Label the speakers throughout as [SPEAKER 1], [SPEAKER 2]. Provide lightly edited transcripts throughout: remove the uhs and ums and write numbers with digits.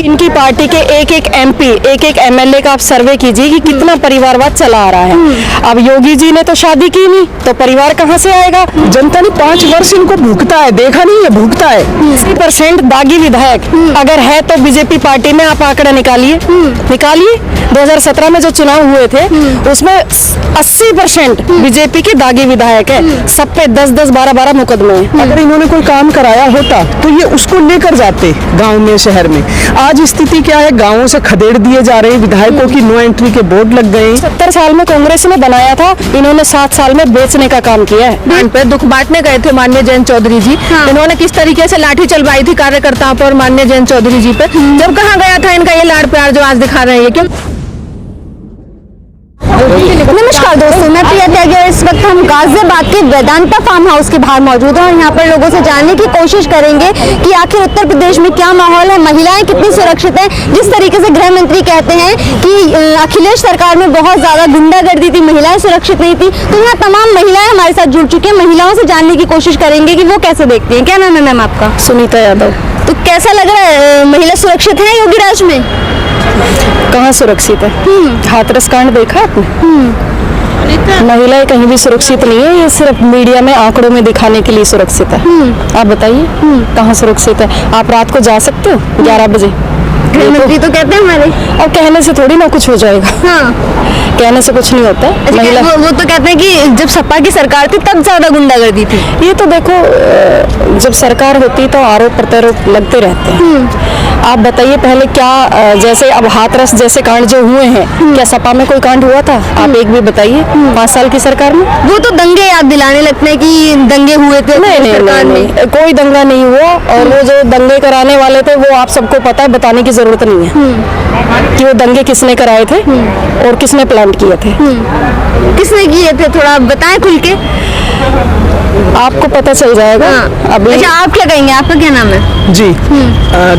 [SPEAKER 1] इनकी पार्टी के एक एक एमपी, एक एक एमएलए का आप सर्वे कीजिए कि कितना परिवारवाद चला आ रहा है। अब योगी जी ने तो शादी की नहीं, तो परिवार कहाँ से आएगा?
[SPEAKER 2] जनता ने 5 वर्ष इनको भुगता है, देखा नहीं है, भुगता है।
[SPEAKER 1] 80% दागी विधायक अगर है तो बीजेपी पार्टी में आप आंकड़ा निकालिए। 2017 में जो चुनाव हुए थे उसमें 80% बीजेपी के दागी विधायक है। सब पे 10-10, 12-12 मुकदमे हैं।
[SPEAKER 2] अगर इन्होंने कोई काम कराया होता तो ये उसको लेकर जाते गांव में, शहर में। आज स्थिति क्या है, गांवों से खदेड़ दिए जा रहे हैं विधायकों की, नो एंट्री के बोर्ड लग गए।
[SPEAKER 1] 70 साल में कांग्रेस ने बनाया था, इन्होंने 7 साल में बेचने का काम किया है।
[SPEAKER 3] पे दुख बांटने गए थे माननीय जयंत चौधरी जी। इन्होंने किस तरीके से लाठी चलवाई थी कार्यकर्ताओं पर, माननीय जयंत चौधरी जी पे। जब कहा गया था इनका ये लाड़ प्यार जो आज दिखा रहे हैं, क्यों?
[SPEAKER 4] नमस्कार दोस्तों, मैं प्रिया त्यागी और इस वक्त हम गाजियाबाद के वेदांता फार्म हाउस के बाहर मौजूद हैं और यहाँ पर लोगों से जानने की कोशिश करेंगे कि आखिर उत्तर प्रदेश में क्या माहौल है, महिलाएं कितनी सुरक्षित हैं। जिस तरीके से गृह मंत्री कहते हैं कि अखिलेश सरकार में बहुत ज्यादा गुंडागर्दी थी, महिलाएं सुरक्षित नहीं थी, तो यहाँ तमाम महिलाएं हमारे साथ जुड़ चुकी हैं। महिलाओं से जानने की कोशिश करेंगे कि वो कैसे देखती हैं। क्या नाम है मैम आपका?
[SPEAKER 1] सुनीता यादव।
[SPEAKER 4] तो कैसा लग रहा है, महिला सुरक्षित है योगी राज में?
[SPEAKER 1] कहाँ सुरक्षित है? हाथरस कांड देखा आपने? महिलाएं कहीं भी सुरक्षित नहीं है, ये सिर्फ मीडिया में आंकड़ों में दिखाने के लिए सुरक्षित है। आप बताइए कहाँ सुरक्षित है? आप रात को जा सकते हो 11 बजे?
[SPEAKER 4] गृहमंत्री तो कहते हैं हमारे।
[SPEAKER 1] और कहने से थोड़ी ना कुछ हो जाएगा।
[SPEAKER 4] हाँ,
[SPEAKER 1] कहने से कुछ नहीं होता है।
[SPEAKER 4] महिला वो तो कहते हैं कि जब सपा की सरकार थी तब ज्यादा गुंडागर्दी थी।
[SPEAKER 1] ये तो देखो, जब सरकार होती तो आरोप प्रत्यारोप लगते रहते हैं। आप बताइए पहले क्या, जैसे अब हाथरस जैसे कांड जो हुए हैं, क्या सपा में कोई कांड हुआ था? आप एक भी बताइए 5 साल की सरकार में।
[SPEAKER 4] वो तो दंगे याद दिलाने लगते हैं कि दंगे हुए थे।
[SPEAKER 1] नहीं, कोई दंगा नहीं हुआ। और वो जो दंगे कराने वाले थे वो आप सबको पता है, बताने की जरूरत नहीं है कि वो दंगे किसने कराए थे और किसने प्लान किए थे।
[SPEAKER 4] किसने किए थे, थोड़ा बताएं खुल के।
[SPEAKER 1] आपको पता चल जाएगा। अभी
[SPEAKER 4] अच्छा, आप क्या कहेंगे, आपका क्या नाम है?
[SPEAKER 2] जी,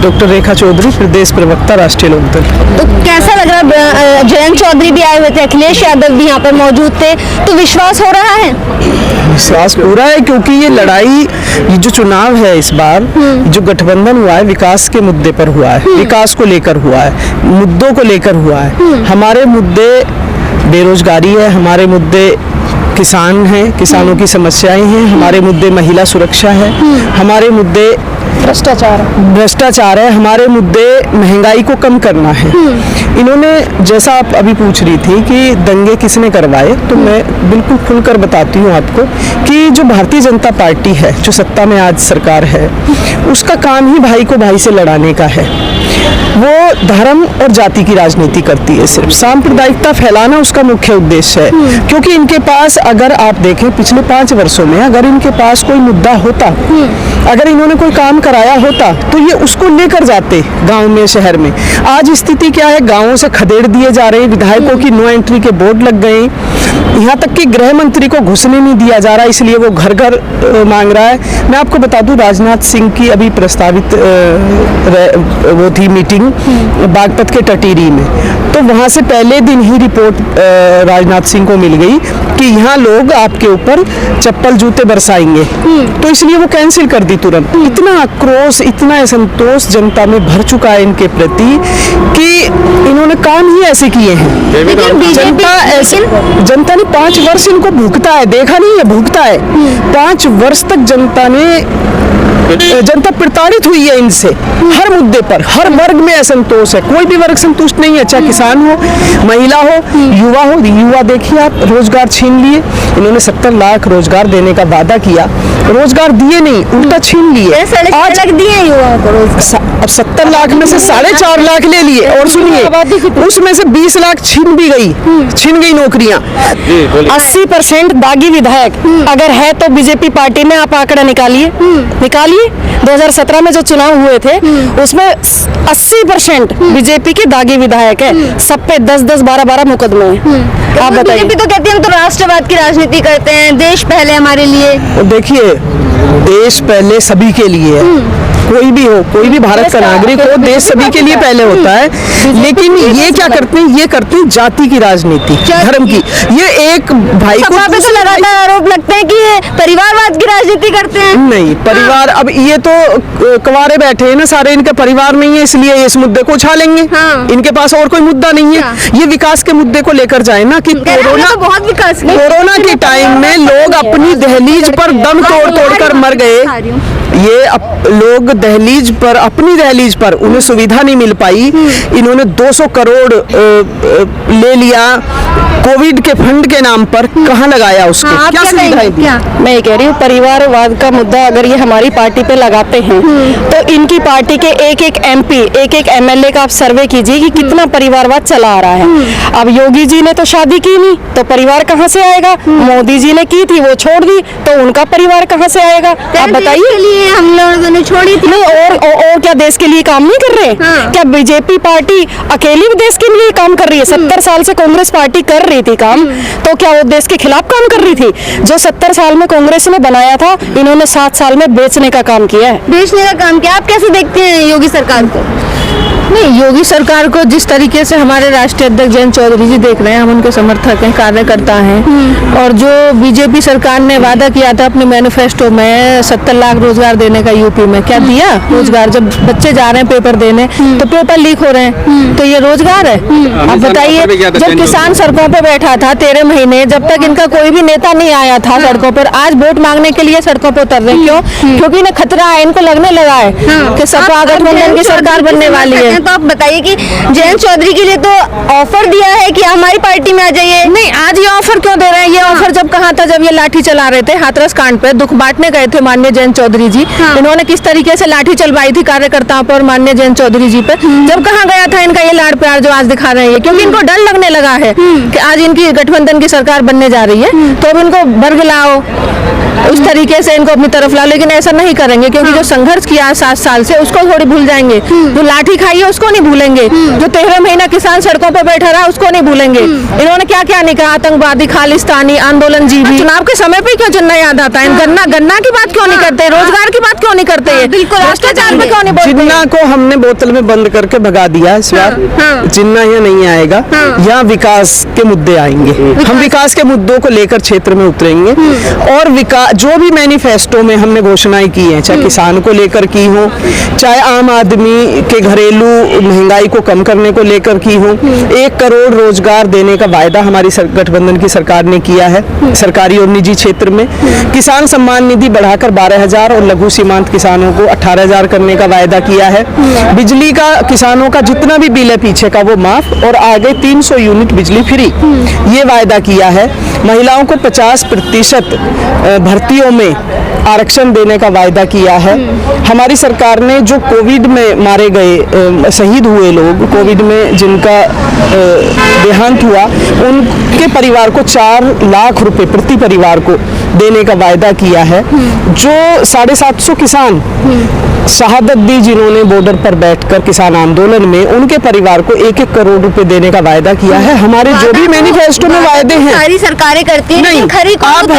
[SPEAKER 2] डॉक्टर रेखा चौधरी, प्रदेश प्रवक्ता, राष्ट्रीय लोकदल।
[SPEAKER 4] तो कैसा लग रहा, जयंत चौधरी भी आए हुए थे, अखिलेश यादव भी यहाँ पर मौजूद थे, तो विश्वास हो रहा है?
[SPEAKER 2] विश्वास पूरा है, क्योंकि ये लड़ाई, ये जो चुनाव है इस बार, जो गठबंधन हुआ है विकास के मुद्दे पर हुआ है, विकास को लेकर हुआ है, मुद्दों को लेकर हुआ है। हमारे मुद्दे बेरोजगारी है, हमारे मुद्दे किसान हैं, किसानों की समस्याएं हैं, हमारे मुद्दे महिला सुरक्षा है, हमारे मुद्दे भ्रष्टाचार है, हमारे मुद्दे महंगाई को कम करना है। इन्होंने, जैसा आप अभी पूछ रही थी कि दंगे किसने करवाए, तो मैं बिल्कुल खुलकर बताती हूँ आपको कि जो भारतीय जनता पार्टी है, जो सत्ता में आज सरकार है, उसका काम ही भाई को भाई से लड़ाने का है। वो धर्म और जाति की राजनीति करती है, सिर्फ सांप्रदायिकता फैलाना उसका मुख्य उद्देश्य है। क्योंकि इनके पास, अगर आप देखें पिछले 5 वर्षों में, अगर इनके पास कोई मुद्दा होता, अगर इन्होंने कोई काम कराया होता, तो ये उसको लेकर जाते गांव में, शहर में। आज स्थिति क्या है, गांवों से खदेड़ दिए जा रहे हैं विधायकों की, नो एंट्री के बोर्ड लग गए। यहाँ तक कि गृह मंत्री को घुसने नहीं दिया जा रहा, इसलिए वो घर घर मांग रहा है। मैं आपको बता दूं, राजनाथ सिंह की अभी प्रस्तावित वो थी मीटिंग बागपत के टटीरी में, तो वहाँ से पहले दिन ही रिपोर्ट राजनाथ सिंह को मिल गई कि यहाँ लोग आपके ऊपर चप्पल जूते बरसाएंगे, तो इसलिए वो कैंसिल कर दी तुरंत। इतना आक्रोश, इतना असंतोष जनता में भर चुका है इनके प्रति कि इन्होंने काम ही ऐसे किए हैं। जनता ने 5 वर्ष इनको भुगता है, देखा नहीं है, भुगता है। 5 वर्ष तक जनता प्रताड़ित हुई है इनसे, हर मुद्दे पर, हर वर्ग में असंतोष है। कोई भी वर्ग संतुष्ट नहीं है, चाहे किसान हो, महिला हो, युवा हो। युवा देखिए आप, रोजगार छीन लिए इन्होंने। 70 लाख रोजगार देने का वादा किया, रोजगार दिए नहीं, उल्टा छीन लिए।
[SPEAKER 4] आज दिए युवाओं को रोजगार,
[SPEAKER 2] अब 70 लाख में से 4.5 लाख ले लिए। और सुनिए, उसमें से 20 लाख छीन गई नौकरियां।
[SPEAKER 1] 80% दागी विधायक अगर है तो बीजेपी पार्टी में आप आंकड़ा निकालिए। 2017 में जो चुनाव हुए थे उसमें 80% बीजेपी के दागी विधायक है। सब पे 10-10, 12-12 मुकदमे हैं। आप बताइए।
[SPEAKER 4] बीजेपी तो कहती है हम तो राष्ट्रवाद की राजनीति करते हैं, देश पहले हमारे लिए।
[SPEAKER 2] देखिए, देश पहले सभी के लिए है, कोई भी हो, कोई भी भारत का नागरिक हो, देश सभी के लिए पहले होता है। लेकिन ये क्या करते हैं, ये करते हैं जाति की राजनीति, धर्म की। ये एक भाई को
[SPEAKER 4] सपा पे तो लगातार आरोप लगते हैं कि ये परिवारवाद की राजनीति करते हैं।
[SPEAKER 2] नहीं, परिवार, अब ये तो कवारे बैठे हैं ना सारे, इनके परिवार नहीं है इसलिए इस मुद्दे को उछालेंगे।
[SPEAKER 4] हाँ।
[SPEAKER 2] इनके पास और कोई मुद्दा नहीं है। ये विकास के मुद्दे को लेकर जाए ना कि कोरोना,
[SPEAKER 4] तो बहुत विकास किया।
[SPEAKER 2] कोरोना के टाइम में लोग अपनी दहलीज पर दम तोड़ कर मर गए। ये लोग दहलीज पर, अपनी दहलीज पर उन्हें सुविधा नहीं मिल पाई, इन्होंने 200 करोड़ ले लिया कोविड के फंड के नाम पर। कहाँ लगाया उसको?
[SPEAKER 4] हाँ,
[SPEAKER 2] क्या सुविधाएं दी?
[SPEAKER 1] मैं ये कह रही हूँ, परिवारवाद का मुद्दा अगर ये हमारी पार्टी पे लगाते हैं तो इनकी पार्टी के एक एक MP, एक एक MLA का आप सर्वे कीजिए कि कितना परिवारवाद चला आ रहा है। अब योगी जी ने तो शादी की नहीं तो परिवार कहाँ से आएगा? मोदी जी ने की थी, वो छोड़ दी, तो उनका परिवार कहाँ से आएगा? आप बताइए।
[SPEAKER 4] हम लोगों ने छोड़ी थी।
[SPEAKER 1] नहीं, और क्या देश के लिए काम नहीं कर रहे?
[SPEAKER 4] हाँ।
[SPEAKER 1] क्या बीजेपी पार्टी अकेली भी देश के लिए काम कर रही है? 70 साल से कांग्रेस पार्टी कर रही थी काम, तो क्या वो देश के खिलाफ काम कर रही थी? जो 70 साल में कांग्रेस ने बनाया था, इन्होंने 7 साल में बेचने का काम किया है।
[SPEAKER 4] बेचने का काम किया। आप कैसे देखते हैं योगी सरकार को?
[SPEAKER 3] नहीं, योगी सरकार को जिस तरीके से हमारे राष्ट्रीय अध्यक्ष जयंत चौधरी जी देख रहे हैं, हम उनके समर्थक हैं, कार्यकर्ता हैं। और जो बीजेपी सरकार ने वादा किया था अपने मैनिफेस्टो में 70 लाख रोजगार देने का यूपी में, क्या दिया रोजगार? जब बच्चे जा रहे हैं पेपर देने तो पेपर लीक हो रहे हैं, तो ये रोजगार है? आप बताइए। जब किसान सड़कों पर बैठा था 13 महीने, जब तक इनका कोई भी नेता नहीं आया था सड़कों पर, आज वोट मांगने के लिए सड़कों पर उतर रहे हैं। क्यों? क्योंकि इन्हें खतरा है, इनको लगने लगा है कि सपा गठबंधन की सरकार बनने वाली है।
[SPEAKER 4] तो आप बताइए कि जयंत चौधरी के लिए तो ऑफर दिया है कि हमारी पार्टी में आ जाइए।
[SPEAKER 3] नहीं, आज ये ऑफर क्यों दे रहे हैं? ये ऑफर जब कहा था, जब ये लाठी चला रहे थे हाथरस कांड पे, दुख बांटने गए थे माननीय जयंत चौधरी जी। इन्होंने किस तरीके से लाठी चलवाई थी कार्यकर्ताओं पर, माननीय जयंत चौधरी जी पे। जब कहा गया था इनका ये लाड़ प्यार जो आज दिखा रहे हैं, क्योंकि इनको डर लगने लगा है कि आज इनकी गठबंधन की सरकार बनने जा रही है, तो अब इनको बर्ग लाओ, उस तरीके से इनको अपनी तरफ लाओ। लेकिन ऐसा नहीं करेंगे, क्योंकि जो संघर्ष किया 7 साल से उसको थोड़ी भूल जाएंगे। जो लाठी खाई है उसको नहीं भूलेंगे, जो 13 महीना किसान सड़कों पर बैठा रहा उसको नहीं भूलेंगे। इन्होंने क्या क्या नहीं कहा, आतंकवादी, खालिस्तानी, आंदोलन जीवी। चुनाव के समय पे क्यों चुनना याद आता है? गन्ना की बात क्यों नहीं करते? रोजगार की बात क्यों नहीं करते?
[SPEAKER 4] बिल्कुल,
[SPEAKER 3] भ्रष्टाचार पे क्यों नहीं बोलते?
[SPEAKER 2] जिन्ना को हमने बोतल में बंद करके भगा दिया इस बार। जिन्ना यहाँ नहीं आएगा, यहाँ विकास के मुद्दे आएंगे। हम विकास के मुद्दों को लेकर क्षेत्र में उतरेंगे और विकास, जो भी मैनिफेस्टो में हमने घोषणाएं की हैं, चाहे किसान को लेकर की हो, चाहे आम आदमी के घरेलू महंगाई को कम करने को लेकर की हो, 1 करोड़ रोजगार देने का वायदा हमारी गठबंधन की सरकार ने किया है सरकारी और निजी क्षेत्र में। किसान सम्मान निधि बढ़ाकर 12,000 और लघु सीमांत किसानों को 18,000 करने का वायदा किया है। बिजली का किसानों का जितना भी बिल है पीछे का वो माफ, और आगे 300 यूनिट बिजली फ्री, ये वायदा किया है। महिलाओं को 50% भर्तियों में आरक्षण देने का वायदा किया है। हमारी सरकार ने जो कोविड में मारे गए, शहीद हुए लोग, कोविड में जिनका देहांत हुआ, उनके परिवार को 4 लाख रुपए प्रति परिवार को देने का वायदा किया है। जो 750 किसान शहादत दी जिन्होंने बॉर्डर पर बैठकर किसान आंदोलन में, उनके परिवार को 1-1 करोड़ रुपए देने का वायदा किया है। हमारे जो भी मैनिफेस्टो में वायदे हैं,
[SPEAKER 4] सारी सरकारें करती हैं,
[SPEAKER 2] नहीं, आप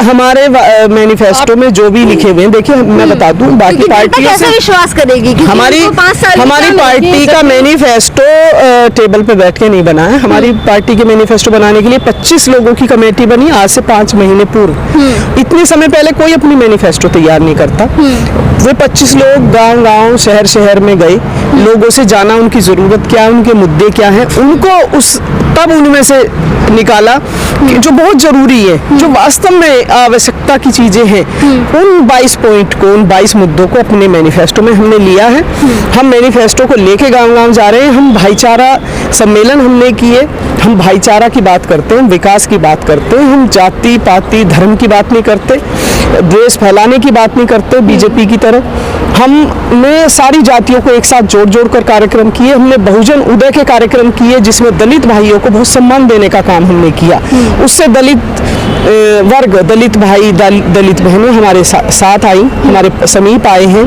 [SPEAKER 2] हमारे मैनिफेस्टो में जो भी लिखे हुए हैं, देखिए मैं बता दूं, बाकी पार्टियों से
[SPEAKER 4] विश्वास करेगी कि
[SPEAKER 2] हमारी पार्टी का मैनिफेस्टो टेबल पे बैठ के नहीं बना है। हमारी पार्टी के मैनिफेस्टो बनाने के लिए 25 लोगों की कमेटी बनी आज से 5 महीने पूर्व। इतने समय पहले कोई अपनी मैनिफेस्टो तैयार नहीं करता। वे 25 लोग गांव-गांव, शहर-शहर में गए, लोगों से जाना उनकी जरूरत क्या है, उनके मुद्दे क्या हैं, उनको तब उनमें से निकाला कि जो बहुत जरूरी है, जो वास्तव में आवश्यकता की चीजें हैं, उन 22 पॉइंट को, उन 22 मुद्दों को अपने मैनिफेस्टो में हमने लिया है। हम मैनिफेस्टो को लेके गांव-गांव जा रहे हैं। हम भाईचारा सम्मेलन हमने किए, हम भाईचारा की बात करते हैं, विकास की बात करते हैं, हम जाति पाति धर्म की बात नहीं करते, द्वेष फैलाने की बात नहीं करते बीजेपी की तरह। हमने सारी जातियों को एक साथ जोड़ कर कार्यक्रम किए। हमने बहुजन उदय के कार्यक्रम किए, जिसमें दलित भाइयों को बहुत सम्मान देने का काम हमने किया। उससे दलित वर्ग, दलित भाई, दलित बहनें हमारे साथ आई, हमारे समीप आए हैं।